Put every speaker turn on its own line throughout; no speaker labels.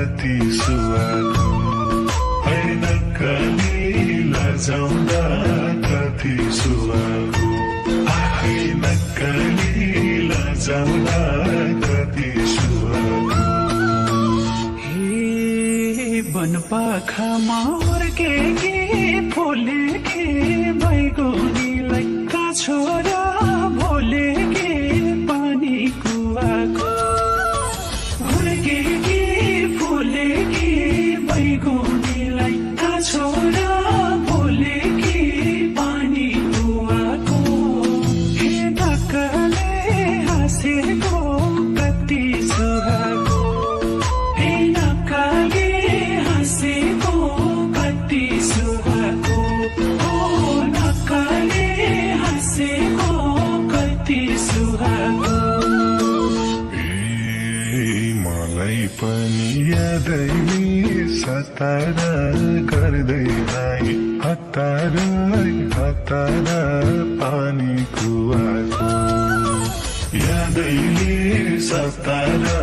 कति सुहाएको होइन कली लजाउँदा कति सुहाएको होइन कली लजाउँदा कति सुहाएको
हे वनपाखामा हुर्केकी फुलेकी बैगुनीलाई छोरा भोलेकी पानी कुवाको हुर्केकी फुलेकी बैगुनीलाई छोरा भोलेकी पानी कुवाको हे नक्कले हाँसेको कति सुहाएको हे नक्कले हाँसेको कति सुहाएको ओ नक्कले हाँसेको कति सुहाएको
मलाई पनि यादैले सतारा गर्दै आए हतार हतार पानी कुवाको यादैले सतारा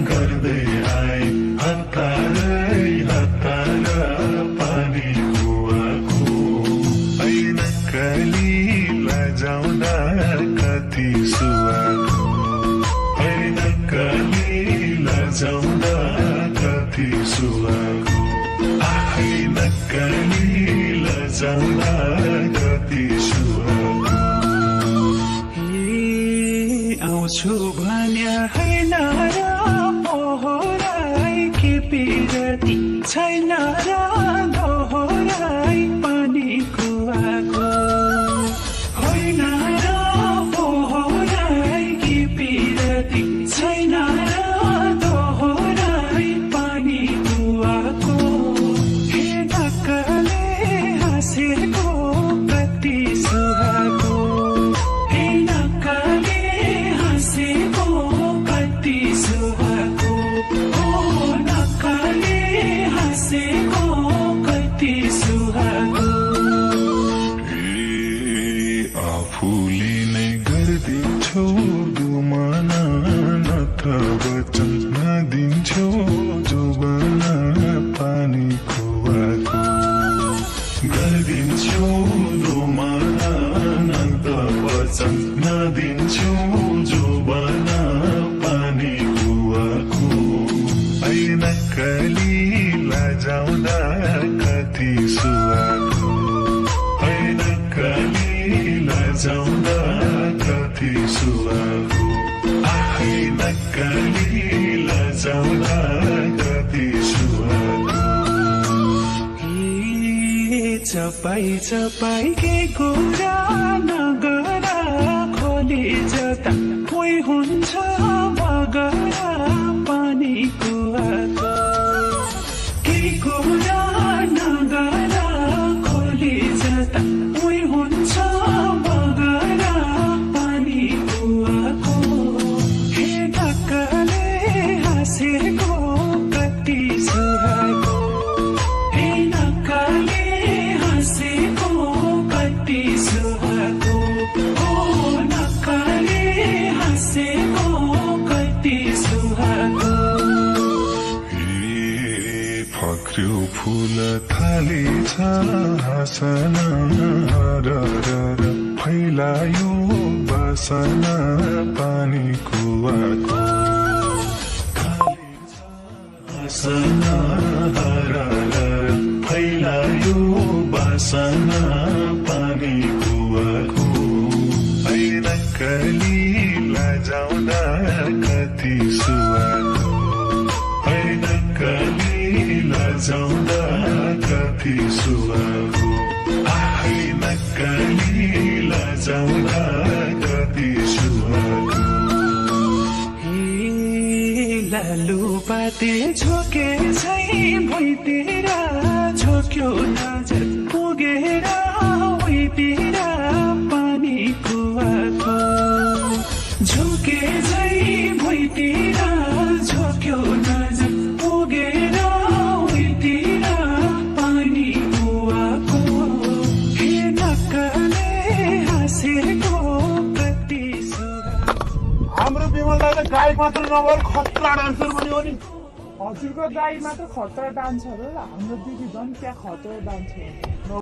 गर्दै आए हतार हतार पानी कुवाको होइन कली लजाउँदा कति सुहाएको होइन कली लजाउँदा कति सुहाएको होइन कली लजाउँदा कति सुहाएको
आउँछु भन्या होइन र पोहोराई के पिरती छैन र दोहोराई पानी कुवाको होइन र पोहोराई के पिरती छैन र दोहोराई पानी कुवाको हे नक्कले हाँसेको कति सुहाएको हे नक्कले हाँसेको कति सुहाएको ओ नक्कले हाँसेको कति सुहाएको
आफूले नै गरिदिन्छौ दुमाना नत्र वचन नदिन्छौ जोबाना पानी कुवाको गरिदिन्छौ दुमाना नत्र वचन नदिन्छौ जोबाना पानी कुवाको होइन कली लजाउँदा कति सुहाएको होइन कली लजाउँदा कति सुहाएको होइन कली लजाउँदा कति सुहाएको
चपाई चपाई के कुरा नगरा खोली जता कोही हुन्छ बगरा पानी कुवाको के कुरा नगरा खोली जता कोही हुन्छ बगरा पानी कुवाको हे नक्कले हाँसेको कति सुहाएको हे नक्कले हाँसेको कति सुहाएको ओ नक्कले हाँसेको कति सुहाएको
फक्र्यो फुल थालेछ हाँसना र फैलायो बासना पानी कुवाको हाँसना र फैलायो बासना पानी कुवाको होइन कली लजाउँदा कति सुहाएको होइन कली लजाउँदा कति सुहाएको होइन कली लजाउँदा कति सुहाएको
लालुपाते झोके झै भुइँतिर झोक्यो नजर पुगेर उहीँतिर पानी कुवाको झोके झै भुइँतिर झोक्यो नजर पुगेर उहीँतिर पानी कुवाको हे नक्कले हाँसेको कति
हाम्रो विमल दादा गायक मात्र नभएर खतरा डान्सर पनि हो नि हजुरको दाई मात्र खतरा डान्सर हो, हाम्रो दिदी झन् त्यहाँ खतरा डान्सर हो।